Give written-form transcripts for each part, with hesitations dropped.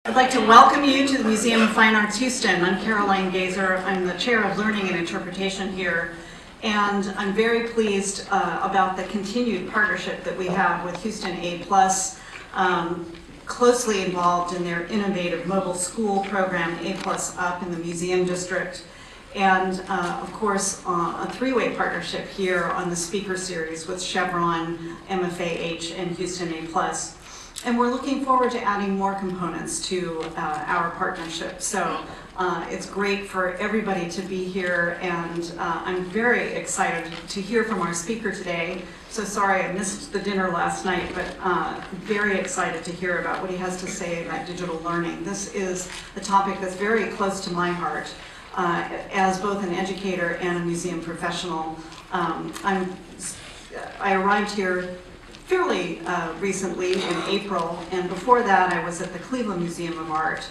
I'd like to welcome you to the Museum of Fine Arts Houston. I'm Caroline Gazer. I'm the Chair of Learning and Interpretation here, and I'm very pleased about the continued partnership that we have with Houston A+, closely involved in their innovative mobile school program, A+UP in the Museum District, and of course a three-way partnership here on the speaker series with Chevron, MFAH, and Houston A+. And we're looking forward to adding more components to our partnership. So it's great for everybody to be here, and I'm very excited to hear from our speaker today. So sorry I missed the dinner last night, but very excited to hear about what he has to say about digital learning. This is a topic that's very close to my heart as both an educator and a museum professional. I arrived here fairly recently in April, and before that I was at the Cleveland Museum of Art,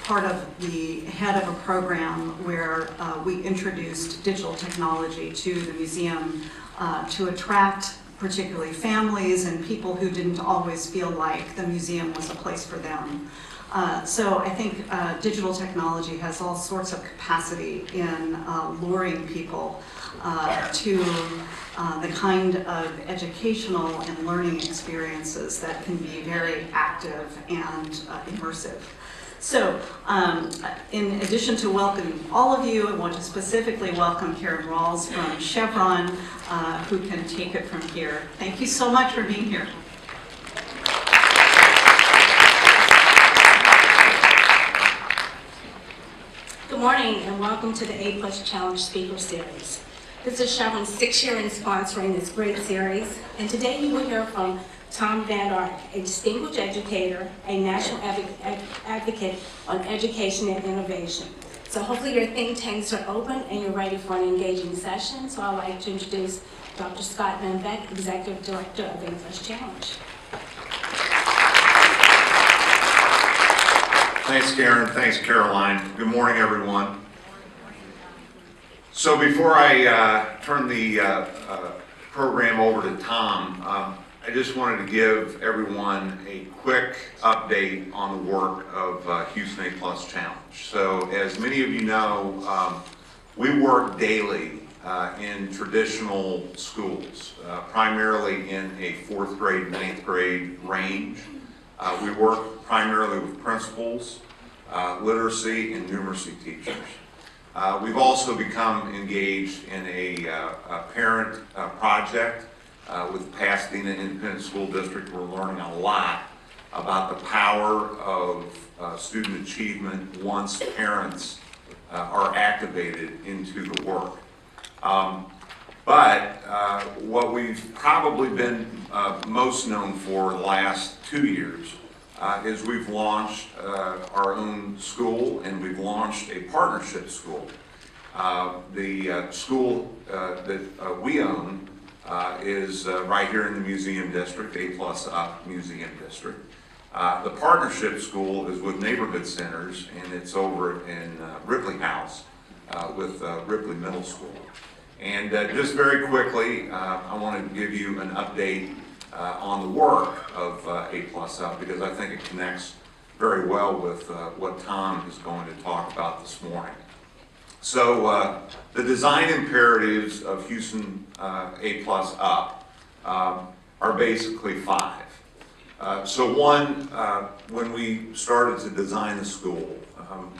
part of the head of a program where we introduced digital technology to the museum to attract particularly families and people who didn't always feel like the museum was a place for them. So I think digital technology has all sorts of capacity in luring people to the kind of educational and learning experiences that can be very active and immersive. So in addition to welcoming all of you, I want to specifically welcome Karen Rawls from Chevron, who can take it from here. Thank you so much for being here. Good morning and welcome to the A+ Challenge Speaker Series. This is Chevron's 6th year in sponsoring this great series, and today you will hear from Tom Vander Ark, a distinguished educator, a national advocate on education and innovation. So hopefully your think tanks are open and you're ready for an engaging session. So I'd like to introduce Dr. Scott Van Beck, Executive Director of A+ Challenge. Thanks, Karen. Thanks, Caroline. Good morning, everyone. So before I turn the program over to Tom, I just wanted to give everyone a quick update on the work of Houston A+ Challenge. So as many of you know, we work daily in traditional schools, primarily in a 4th grade, 9th grade range. We work primarily with principals, literacy, and numeracy teachers. We've also become engaged in a parent project with Pasadena Independent School District. We're learning a lot about the power of student achievement once parents are activated into the work. But what we've probably been most known for the last 2 years is we've launched our own school, and we've launched a partnership school. The school that we own is right here in the Museum District, A+UP Museum District. The partnership school is with Neighborhood Centers, and it's over in Ripley House with Ripley Middle School. And just very quickly, I want to give you an update on the work of A+UP, because I think it connects very well with what Tom is going to talk about this morning. So the design imperatives of Houston A+UP are basically 5. So one, when we started to design the school,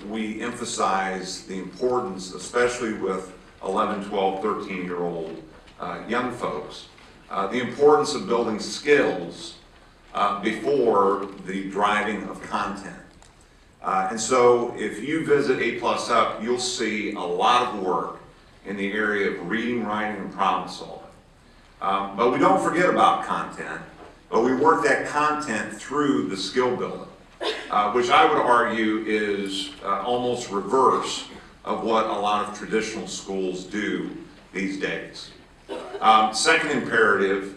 we emphasized the importance, especially with 11, 12, 13-year-old young folks, the importance of building skills before the driving of content. And so if you visit A+UP, you'll see a lot of work in the area of reading, writing, and problem solving. But we don't forget about content, but we work that content through the skill building, which I would argue is almost reverse of what a lot of traditional schools do these days. Second imperative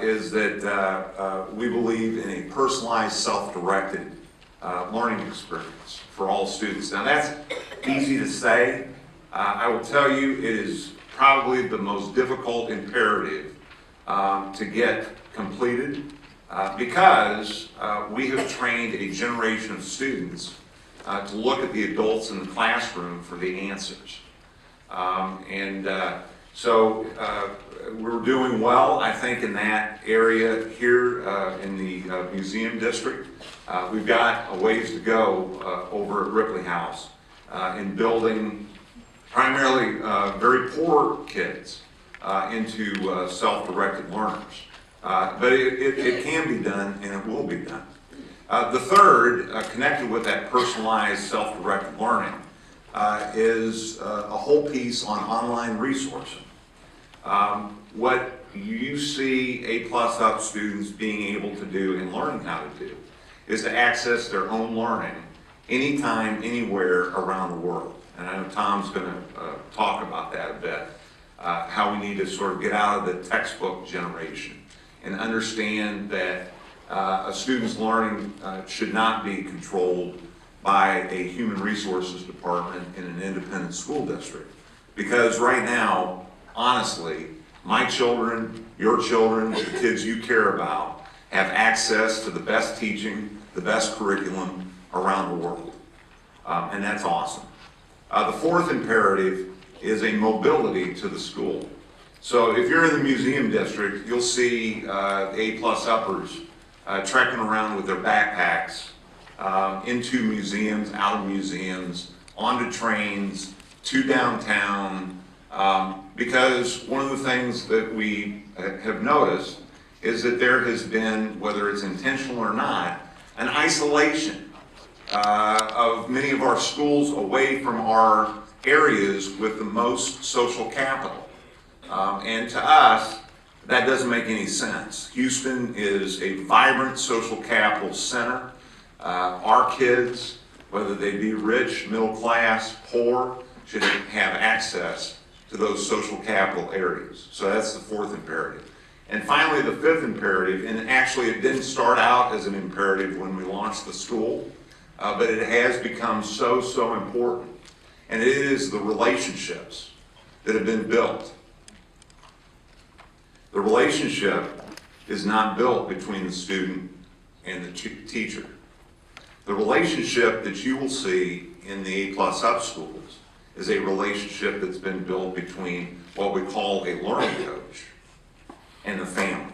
is that we believe in a personalized, self-directed learning experience for all students. Now that's easy to say. I will tell you it is probably the most difficult imperative to get completed because we have trained a generation of students to look at the adults in the classroom for the answers. So we're doing well, I think, in that area here in the museum district. We've got a ways to go over at Ripley House in building primarily very poor kids into self-directed learners. But it can be done, and it will be done. The third, connected with that personalized self-directed learning, is a whole piece on online resourcing. What you see A+UP students being able to do and learning how to do is to access their own learning anytime, anywhere around the world. And I know Tom's going to talk about that a bit, how we need to sort of get out of the textbook generation and understand that a student's learning should not be controlled by a human resources department in an independent school district. Because right now, honestly, my children, your children, the kids you care about, have access to the best teaching, the best curriculum around the world. And that's awesome. The fourth imperative is a mobility to the school. So if you're in the museum district, you'll see A+uppers trekking around with their backpacks into museums, out of museums, onto trains, to downtown, because one of the things that we have noticed is that there has been, whether it's intentional or not, an isolation of many of our schools away from our areas with the most social capital. And to us, that doesn't make any sense. Houston is a vibrant social capital center. Our kids, whether they be rich, middle class, poor, should have access to those social capital areas. So that's the fourth imperative. And finally, the fifth imperative, and actually it didn't start out as an imperative when we launched the school, but it has become so important. And it is the relationships that have been built. The relationship is not built between the student and the teacher. The relationship that you will see in the A+UP schools is a relationship that's been built between what we call a learning coach and the family.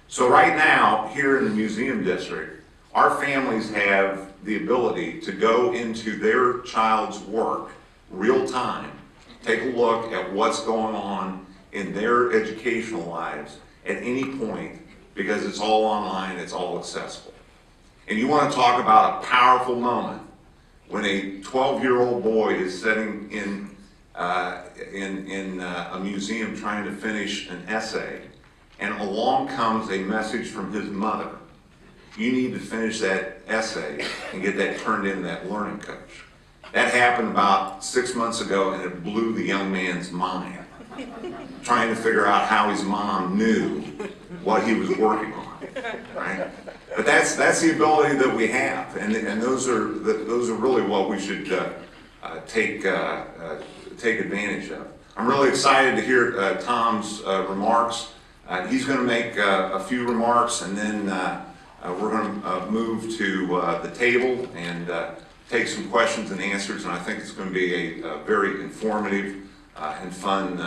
So right now, here in the museum district, our families have the ability to go into their child's work real time, take a look at what's going on in their educational lives at any point, because it's all online, it's all accessible. And you want to talk about a powerful moment when a 12-year-old boy is sitting in a museum trying to finish an essay, and along comes a message from his mother. You need to finish that essay and get that turned in to that learning coach. That happened about 6 months ago, and it blew the young man's mind, trying to figure out how his mom knew what he was working on, right? But that's the ability that we have, and those are really what we should take advantage of. I'm really excited to hear Tom's remarks. He's going to make a few remarks, and then we're going to move to the table and take some questions and answers, and I think it's going to be a very informative and fun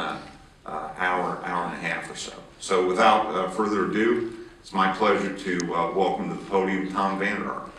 hour and a half or so. So without further ado, it's my pleasure to welcome to the podium Tom Vander Ark.